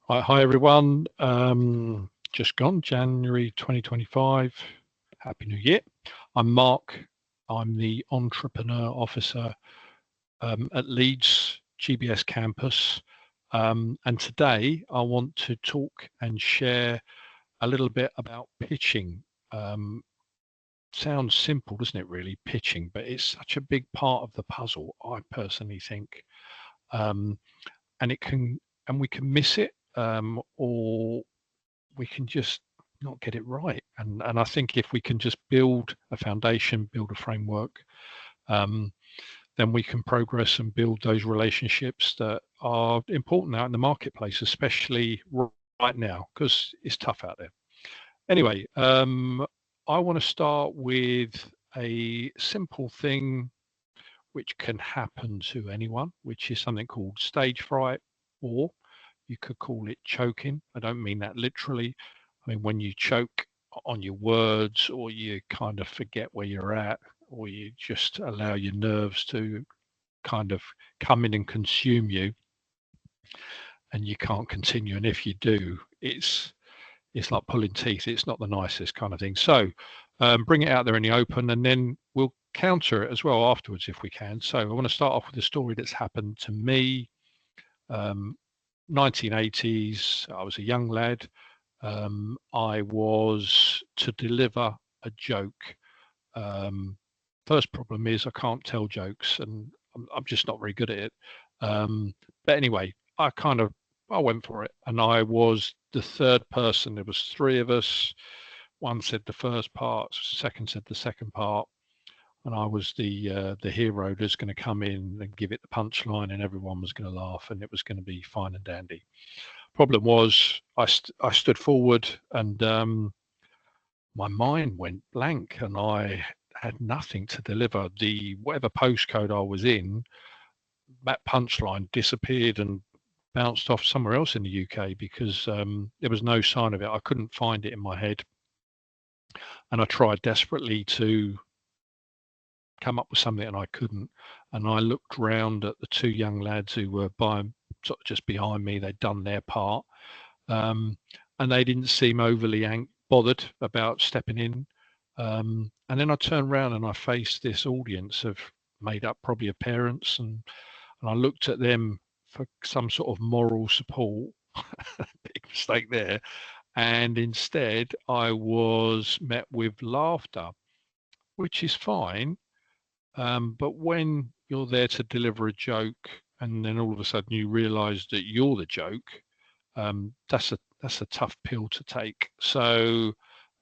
Hi everyone. Just gone January 2025. Happy New Year. I'm Mark. I'm the Entrepreneur Officer at Leeds GBS campus. And today I want to talk and share a little bit about pitching. Sounds simple, doesn't it, really, pitching, but it's such a big part of the puzzle, I personally think. Um, and we can miss it, or we can just not get it right. And I think if we can just build a foundation, build a framework, um, then we can progress and build those relationships that are important out in the marketplace, especially right now, because it's tough out there. Anyway, I want to start with a simple thing which can happen to anyone, which is something called stage fright, or you could call it choking. I don't mean that literally. I mean, when you choke on your words, or you kind of forget where you're at, or you just allow your nerves to kind of come in and consume you, and you can't continue. And if you do, it's like pulling teeth. It's not the nicest kind of thing. So bring it out there in the open, and then we'll counter it as well afterwards if we can. So I want to start off with a story that's happened to me. 1980s, I was a young lad. I was to deliver a joke. First problem is I can't tell jokes, and I'm just not very good at it. But anyway, I went for it, and I was the third person. There was three of us. One said the first part, second said the second part, and I was the hero that's going to come in and give it the punchline, and everyone was going to laugh, and it was going to be fine and dandy. Problem was, I stood forward, and my mind went blank, and I had nothing to deliver. The whatever postcode I was in, that punchline disappeared and bounced off somewhere else in the UK, because there was no sign of it. I couldn't find it in my head, and I tried desperately to come up with something, and I couldn't. And I looked round at the two young lads who were sort of just behind me. They'd done their part, and they didn't seem overly bothered about stepping in. And then I turned around and I faced this audience of made up probably of parents, and I looked at them for some sort of moral support. Big mistake there. And instead, I was met with laughter, which is fine. But when you're there to deliver a joke, and then all of a sudden you realise that you're the joke, that's a tough pill to take. So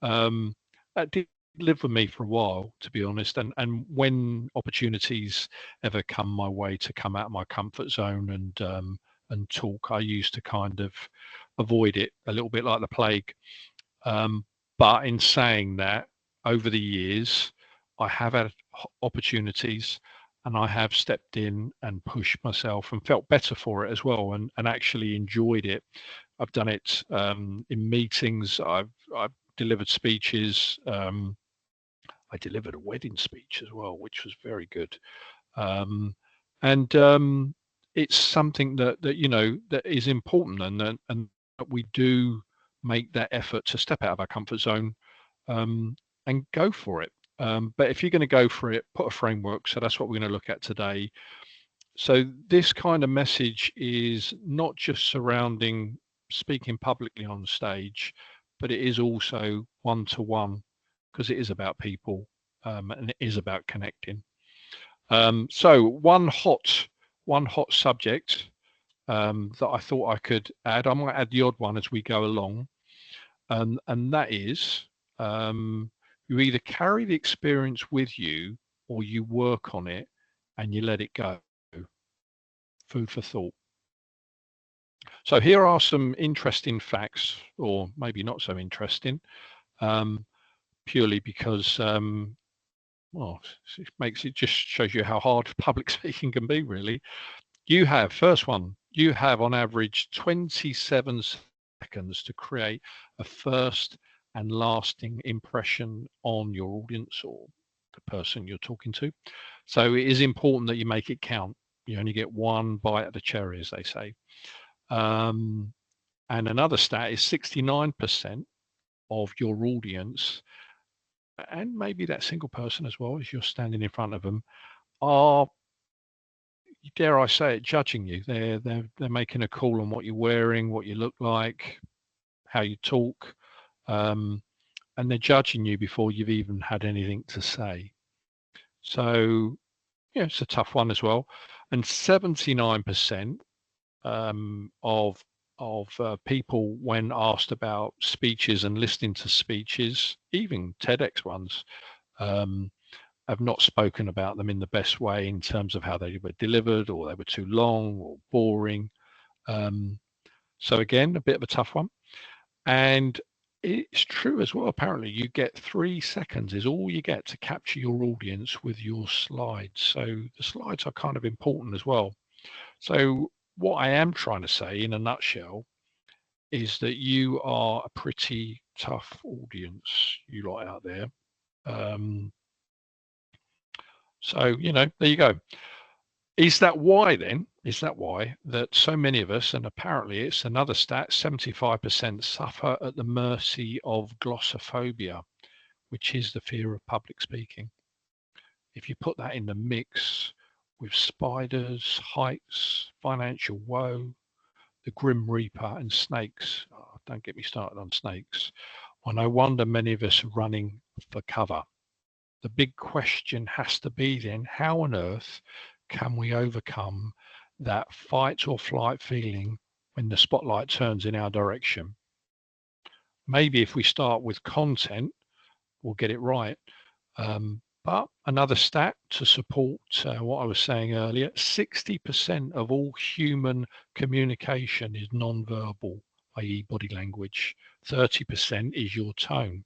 that did live with me for a while, to be honest. And when opportunities ever come my way to come out of my comfort zone and talk, I used to kind of avoid it a little bit like the plague. But in saying that, over the years, I have had opportunities, and I have stepped in and pushed myself and felt better for it as well, and actually enjoyed it. I've done it in meetings. I've delivered speeches. I delivered a wedding speech as well, which was very good. And it's something that that is important, and that we do make that effort to step out of our comfort zone, and go for it. But if you're going to go for it, put a framework. So that's what we're going to look at today. So this kind of message is not just surrounding speaking publicly on stage, but it is also one-to-one, because it is about people, and it is about connecting. So one hot subject that I thought I could add. I might add the odd one as we go along, and that is, you either carry the experience with you, or you work on it and you let it go. Food for thought. So here are some interesting facts, or maybe not so interesting, purely because well, it just shows you how hard public speaking can be, really. First one, you have on average 27 seconds to create a first and lasting impression on your audience, or the person you're talking to. So it is important that you make it count. You only get one bite of the cherry, as they say. And another stat is 69% of your audience, and maybe that single person as well, as you're standing in front of them, are, dare I say it, judging you. They're making a call on what you're wearing, what you look like, how you talk, and they're judging you before you've even had anything to say. So yeah, it's a tough one as well. And 79% of people, when asked about speeches and listening to speeches, even TEDx ones, um, have not spoken about them in the best way in terms of how they were delivered, or they were too long or boring. So again, a bit of a tough one. And it's true as well. Apparently, you get 3 seconds is all you get to capture your audience with your slides. So the slides are kind of important as well. So what I am trying to say in a nutshell is that you are a pretty tough audience, you lot out there. So, there you go. Is that why then? Is that why that so many of us, and apparently it's another stat, 75% suffer at the mercy of glossophobia, which is the fear of public speaking? If you put that in the mix with spiders, heights, financial woe, the Grim Reaper, and snakes, oh, don't get me started on snakes. Well, no wonder many of us are running for cover. The big question has to be then, how on earth can we overcome that fight or flight feeling when the spotlight turns in our direction? Maybe if we start with content, we'll get it right. But another stat to support what I was saying earlier, 60% of all human communication is non-verbal, i.e. body language. 30% is your tone.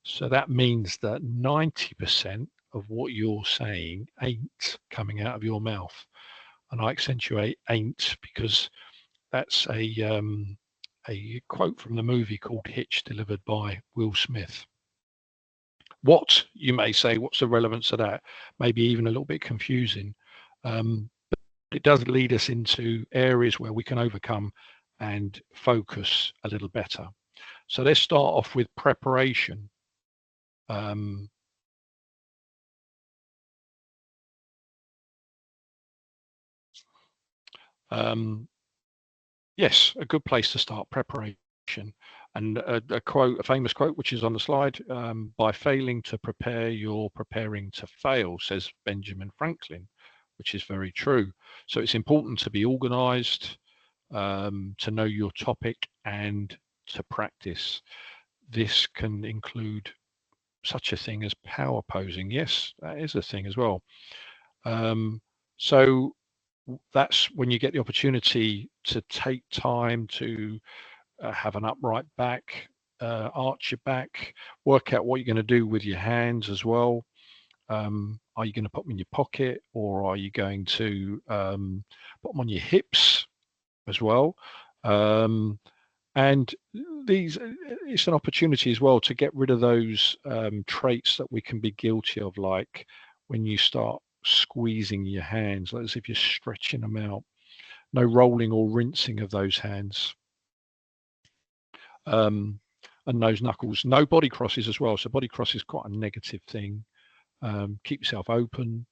So that means that 90% of what you're saying ain't coming out of your mouth. And I accentuate ain't because that's a quote from the movie called Hitch, delivered by Will Smith. What, you may say, what's the relevance of that? Maybe even a little bit confusing. But it does lead us into areas where we can overcome and focus a little better. So let's start off with preparation. Yes, a good place to start, preparation. And a famous quote, which is on the slide, by failing to prepare, you're preparing to fail, says Benjamin Franklin, which is very true. So it's important to be organized, to know your topic, and to practice. This can include such a thing as power posing. Yes, that is a thing as well. So that's when you get the opportunity to take time to have an upright back, arch your back, work out what you're going to do with your hands as well. Are you going to put them in your pocket, or are you going to put them on your hips as well? And it's an opportunity as well to get rid of those traits that we can be guilty of, like when you start squeezing your hands, like as if you're stretching them out. No rolling or rinsing of those hands. And those knuckles. No body crosses as well. So body cross is quite a negative thing. Keep yourself open.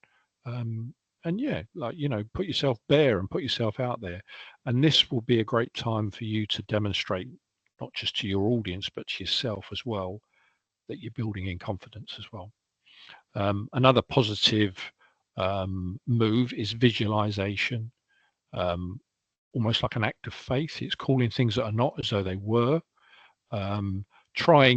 And yeah, like, put yourself bare and put yourself out there. And this will be a great time for you to demonstrate, not just to your audience, but to yourself as well, that you're building in confidence as well. Another positive move is visualization. Almost like an act of faith. It's calling things that are not as though they were. Try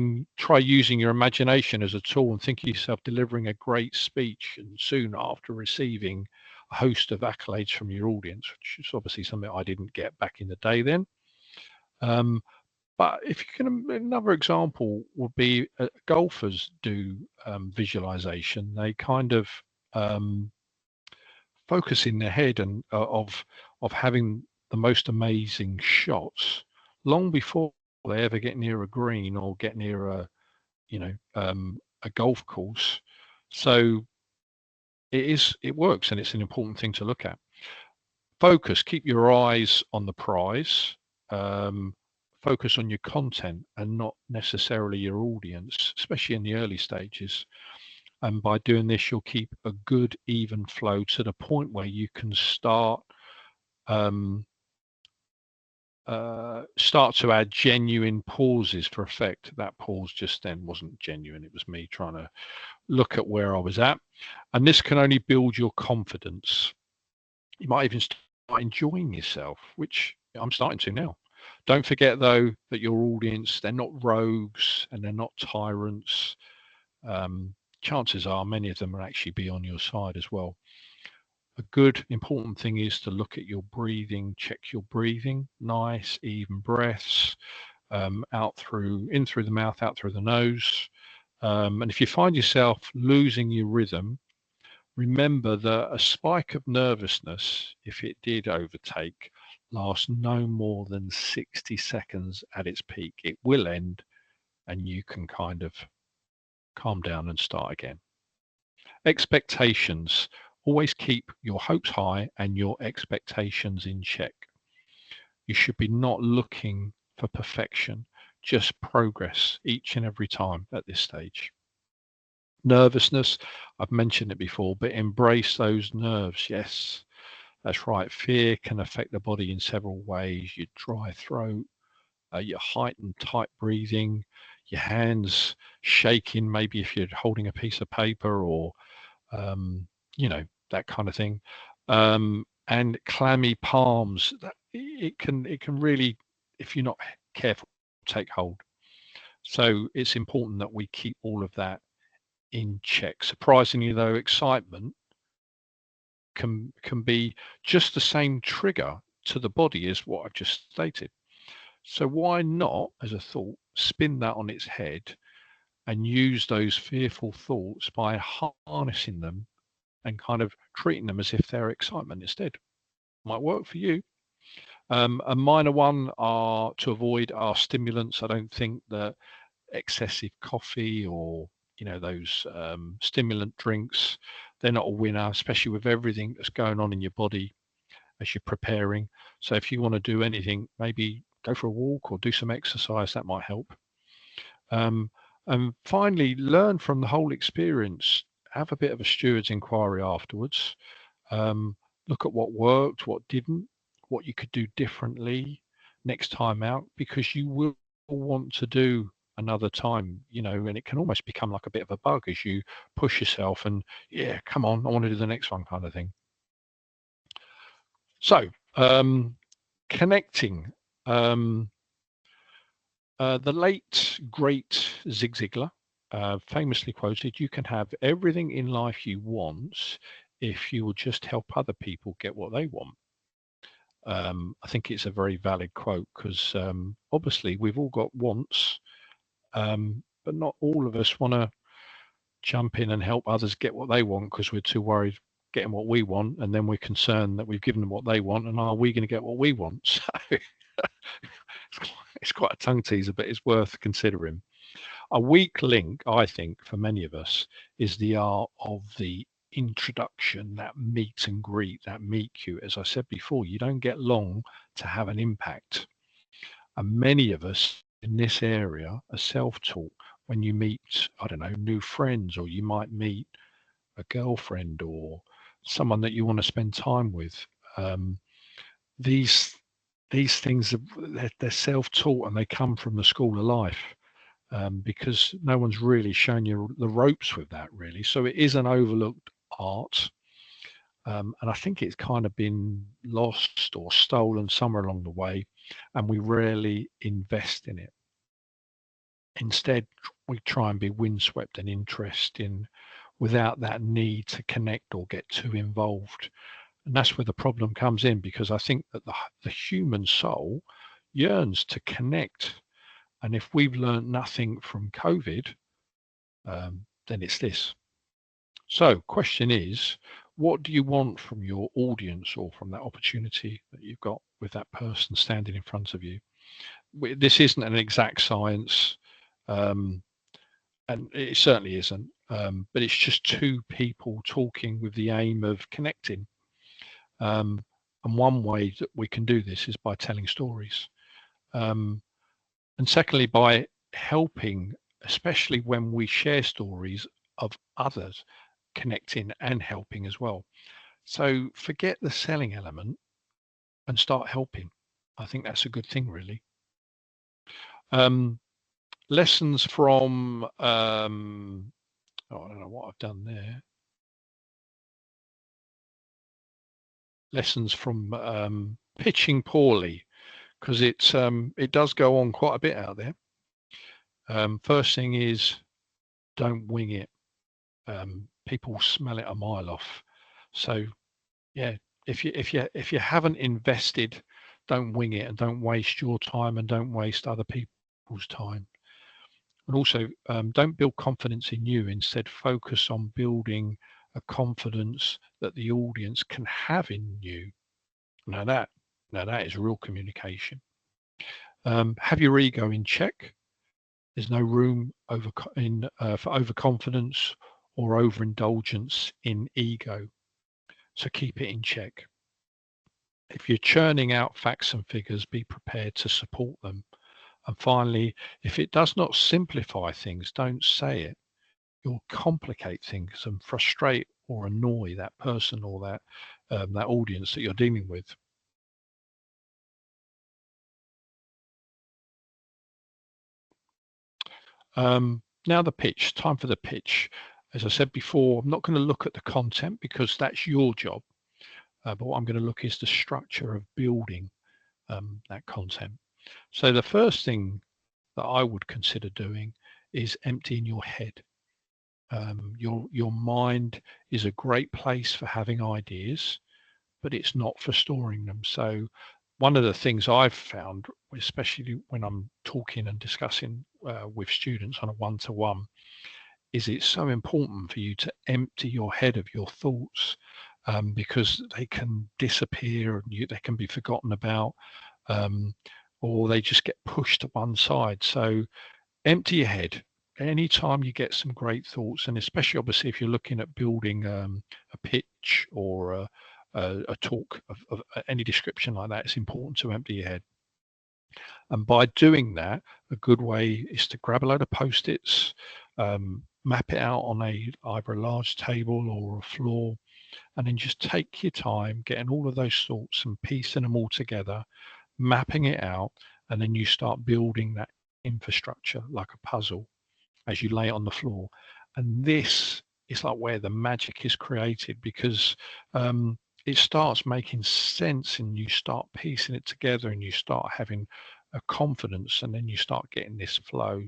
using your imagination as a tool, and think of yourself delivering a great speech, and soon after receiving a host of accolades from your audience, which is obviously something I didn't get back in the day then. But if you can, another example would be golfers do visualization. They kind of focus in their head and of having the most amazing shots long before they ever get near a green or get near a golf course. So it works, and it's an important thing to look at. Focus, keep your eyes on the prize. focus on your content and not necessarily your audience, especially in the early stages. And by doing this, you'll keep a good, even flow to the point where you can start to add genuine pauses for effect. That pause just then wasn't genuine. It was me trying to look at where I was at. And this can only build your confidence. You might even start enjoying yourself, which I'm starting to now. Don't forget, though, that your audience, they're not rogues and they're not tyrants. Chances are many of them will actually be on your side as well. A good important thing is to look at your breathing, check your breathing, nice even breaths, in through the mouth, out through the nose. And if you find yourself losing your rhythm, remember that a spike of nervousness, if it did overtake, lasts no more than 60 seconds at its peak. It will end and you can kind of calm down and start again. Expectations. Always keep your hopes high and your expectations in check. You should be not looking for perfection, just progress each and every time at this stage. Nervousness, I've mentioned it before, but embrace those nerves. Yes, that's right. Fear can affect the body in several ways. Your dry throat, your heightened tight breathing, your hands shaking, maybe if you're holding a piece of paper or that kind of thing, and clammy palms. It can really, if you're not careful, take hold. So it's important that we keep all of that in check. Surprisingly, though, excitement can be just the same trigger to the body as what I've just stated. So why not, as a thought, spin that on its head and use those fearful thoughts by harnessing them and kind of treating them as if they're excitement instead. Might work for you. A minor one are to avoid are stimulants. I don't think that excessive coffee or those stimulant drinks, they're not a winner, especially with everything that's going on in your body as you're preparing. So if you want to do anything, maybe go for a walk or do some exercise. That might help. And finally, learn from the whole experience. Have a bit of a steward's inquiry afterwards. Look at what worked, what didn't, what you could do differently next time out, because you will want to do another time, and it can almost become like a bit of a bug as you push yourself and, yeah, come on, I want to do the next one kind of thing. So, connecting. The late, great Zig Ziglar famously quoted, "You can have everything in life you want if you will just help other people get what they want." I think it's a very valid quote because obviously we've all got wants, but not all of us want to jump in and help others get what they want because we're too worried getting what we want, and then we're concerned that we've given them what they want, and are we going to get what we want? So it's quite a tongue teaser, but it's worth considering. A weak link, I think, for many of us is the art of the introduction, that meet and greet, that meet cute. As I said before, you don't get long to have an impact. And many of us in this area are self-taught. When you meet, I don't know, new friends, or you might meet a girlfriend or someone that you want to spend time with. These things, they're self-taught and they come from the school of life. Because no one's really shown you the ropes with that, really. So it is an overlooked art. And I think it's kind of been lost or stolen somewhere along the way, and we rarely invest in it. Instead, we try and be windswept and interesting without that need to connect or get too involved. And that's where the problem comes in, because I think that the human soul yearns to connect. And if we've learned nothing from COVID, then it's this. So question is, what do you want from your audience or from that opportunity that you've got with that person standing in front of you? This isn't an exact science, and it certainly isn't, but it's just two people talking with the aim of connecting. And one way that we can do this is by telling stories. And secondly, by helping, especially when we share stories of others connecting and helping as well. So forget the selling element and start helping. I think that's a good thing, really. Lessons from, oh, I don't know what I've done there. Lessons from pitching poorly, because it does go on quite a bit out there. First thing is, don't wing it. People smell it a mile off. So yeah, if you haven't invested, don't wing it, and don't waste your time, and don't waste other people's time. And also, don't build confidence in you. Instead, focus on building a confidence that the audience can have in you. Now that now that is real communication. Have your ego in check. There's no room for overconfidence or overindulgence in ego. So keep it in check. If you're churning out facts and figures, be prepared to support them. And finally, if it does not simplify things, don't say it. You'll complicate things and frustrate or annoy that person or that audience that you're dealing with. Now the pitch, time for the pitch. As I said before, I'm not going to look at the content because that's your job. But what I'm going to look is the structure of building that content. So the first thing that I would consider doing is emptying your head. Your mind is a great place for having ideas, but it's not for storing them. So one of the things I've found, especially when I'm talking and discussing with students on a one-to-one, is it's so important for you to empty your head of your thoughts, because they can disappear and they can be forgotten about, um, or they just get pushed to one side. So empty your head. Anytime you get some great thoughts, and especially obviously if you're looking at building a pitch or a talk of any description like that, it's important to empty your head. And by doing that, a good way is to grab a load of post-its, map it out on either a large table or a floor, and then just take your time getting all of those thoughts and piecing them all together, mapping it out, and then you start building that infrastructure like a puzzle as you lay it on the floor. And this is like where the magic is created, because it starts making sense and you start piecing it together and you start having a confidence, and then you start getting this flow.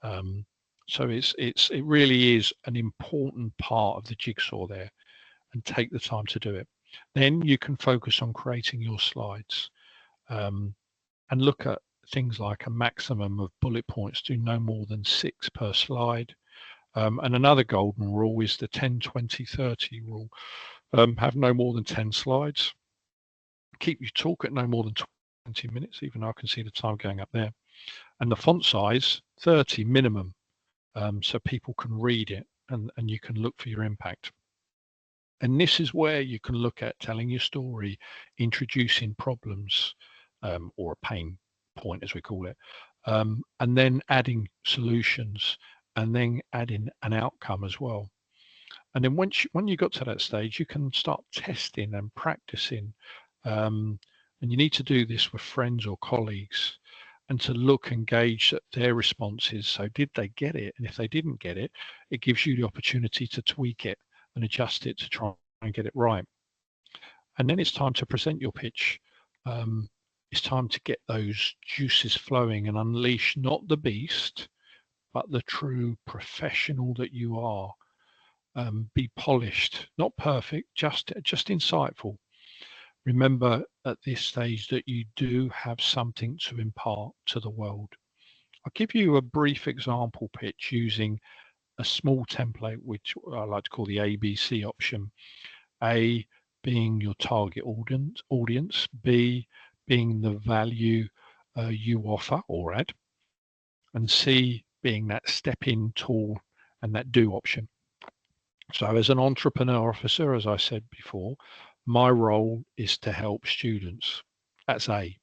Um, so it really is an important part of the jigsaw there, and take the time to do it. Then you can focus on creating your slides, and look at things like a maximum of bullet points. Do no more than 6 per slide. And another golden rule is the 10-20-30 rule. Have no more than 10 slides. Keep your talk at no more than 20 minutes, even though I can see the time going up there. And the font size, 30 minimum, so people can read it, and you can look for your impact. And this is where you can look at telling your story, introducing problems, or a pain point, as we call it, and then adding solutions, and then adding an outcome as well. And then when you got to that stage, you can start testing and practicing. And you need to do this with friends or colleagues, and to look and gauge their responses. So did they get it? And if they didn't get it, it gives you the opportunity to tweak it and adjust it to try and get it right. And then it's time to present your pitch. It's time to get those juices flowing and unleash not the beast, but the true professional that you are. Be polished, not perfect, just insightful. Remember at this stage that you do have something to impart to the world. I'll give you a brief example pitch using a small template, which I like to call the ABC option. A being your target audience, B being the value you offer or add, and C being that step in tool and that do option. So as an entrepreneur officer, as I said before, my role is to help students. That's A.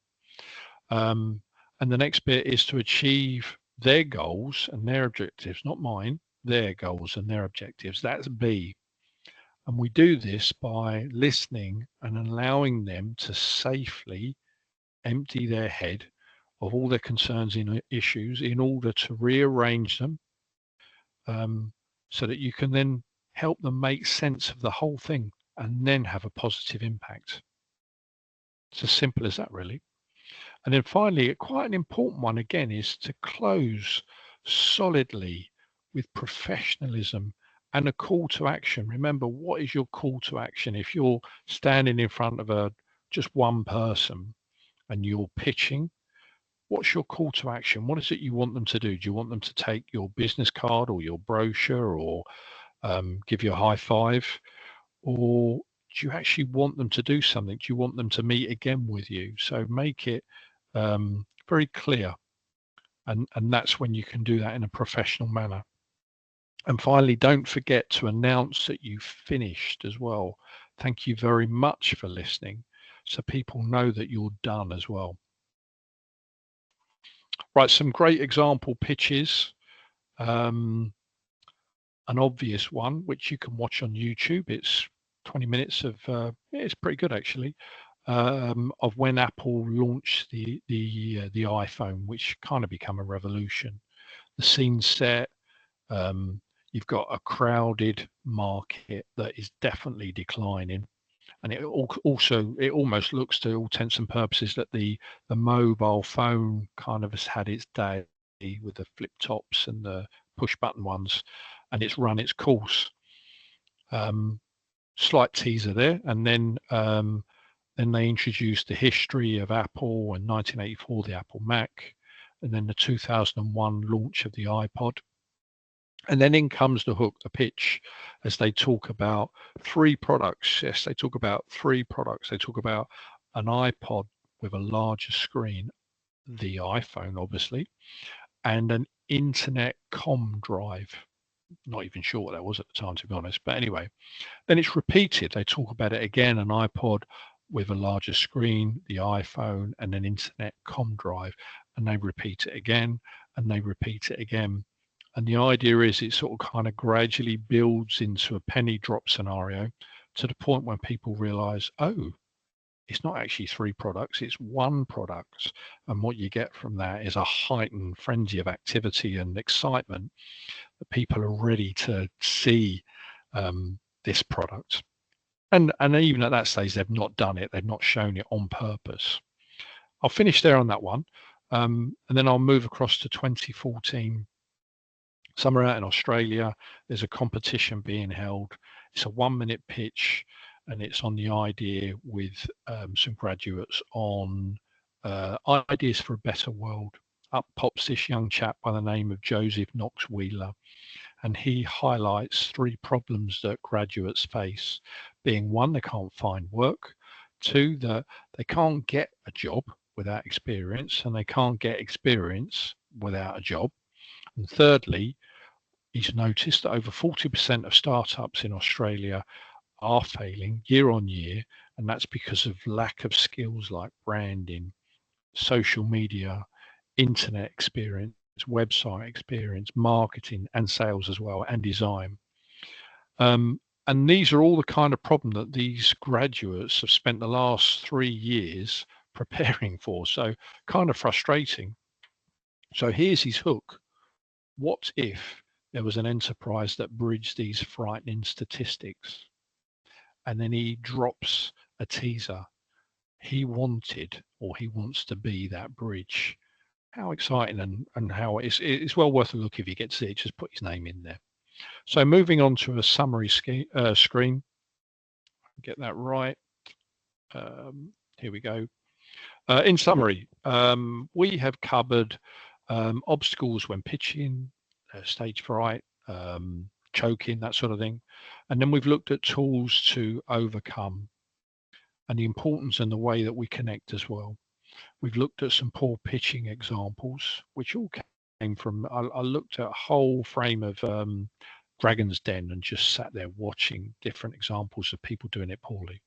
And the next bit is to achieve their goals and their objectives, not mine, their goals and their objectives. That's B. And we do this by listening and allowing them to safely empty their head of all their concerns and issues in order to rearrange them, so that you can then help them make sense of the whole thing and then have a positive impact. It's as simple as that, really. And then finally, quite an important one again is to close solidly with professionalism and a call to action. Remember, what is your call to action? If you're standing in front of just one person and you're pitching, what's your call to action? What is it you want them to do? Do you want them to take your business card or your brochure or give you a high five? Or do you actually want them to do something? Do you want them to meet again with you? So make it very clear. And that's when you can do that in a professional manner. And finally, don't forget to announce that you've finished as well. Thank you very much for listening, so people know that you're done as well. Right, some great example pitches. An obvious one, which you can watch on YouTube. It's 20 minutes of, it's pretty good actually, of when Apple launched the iPhone, which kind of become a revolution. The scene set, you've got a crowded market that is definitely declining, and it almost looks, to all intents and purposes, that the mobile phone kind of has had its day with the flip tops and the push button ones, and it's run its course. Slight teaser there, and then they introduced the history of Apple and 1984 the Apple Mac, and then the 2001 launch of the iPod. And then in comes the hook, the pitch, as they talk about three products. Yes, they talk about three products. They talk about an iPod with a larger screen, the iPhone, obviously, and an internet com drive. Not even sure what that was at the time, to be honest. But anyway, then it's repeated. They talk about it again, an iPod with a larger screen, the iPhone, and an internet com drive. And they repeat it again, and they repeat it again. And the idea is it sort of kind of gradually builds into a penny drop scenario, to the point where people realize, oh, it's not actually three products, it's one product. And what you get from that is a heightened frenzy of activity and excitement, that people are ready to see this product. And even at that stage, they've not done it, they've not shown it on purpose. I'll finish there on that one, and then I'll move across to 2014. Somewhere out in Australia, there's a competition being held. It's a 1-minute pitch, and it's on the idea with some graduates on ideas for a better world. Up pops this young chap by the name of Joseph Knox Wheeler, and he highlights three problems that graduates face, being one, they can't find work, two, that they can't get a job without experience, and they can't get experience without a job. And thirdly, he's noticed that over 40% of startups in Australia are failing year on year, and that's because of lack of skills like branding, social media, internet experience, website experience, marketing, and sales as well, and design. And these are all the kind of problem that these graduates have spent the last 3 years preparing for. So kind of frustrating. So here's his hook. What if there was an enterprise that bridged these frightening statistics? And then he drops a teaser. He wanted, or he wants to be, that bridge. How exciting, and how it's well worth a look if you get to see it. Just put his name in there. So moving on to a summary screen. Get that right. Here we go. In summary, we have covered obstacles when pitching, stage fright, choking, that sort of thing. And then we've looked at tools to overcome, and the importance and the way that we connect as well. We've looked at some poor pitching examples, which all came from, I looked at a whole frame of Dragon's Den and just sat there watching different examples of people doing it poorly.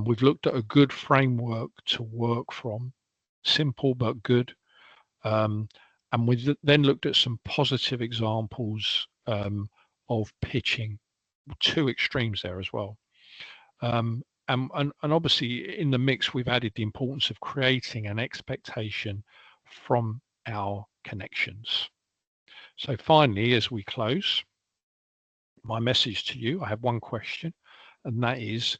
We've looked at a good framework to work from, simple but good. And we then looked at some positive examples of pitching, two extremes there as well. And obviously in the mix, we've added the importance of creating an expectation from our connections. So finally, as we close, my message to you, I have one question, and that is,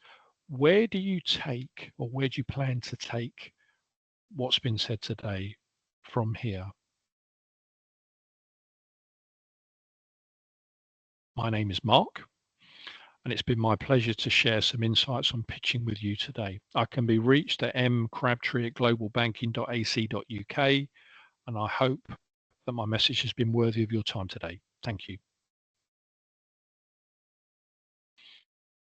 where do you take, or where do you plan to take what's been said today from here? My name is Mark, and it's been my pleasure to share some insights on pitching with you today. I can be reached at mcrabtree@globalbanking.ac.uk, and I hope that my message has been worthy of your time today. Thank you.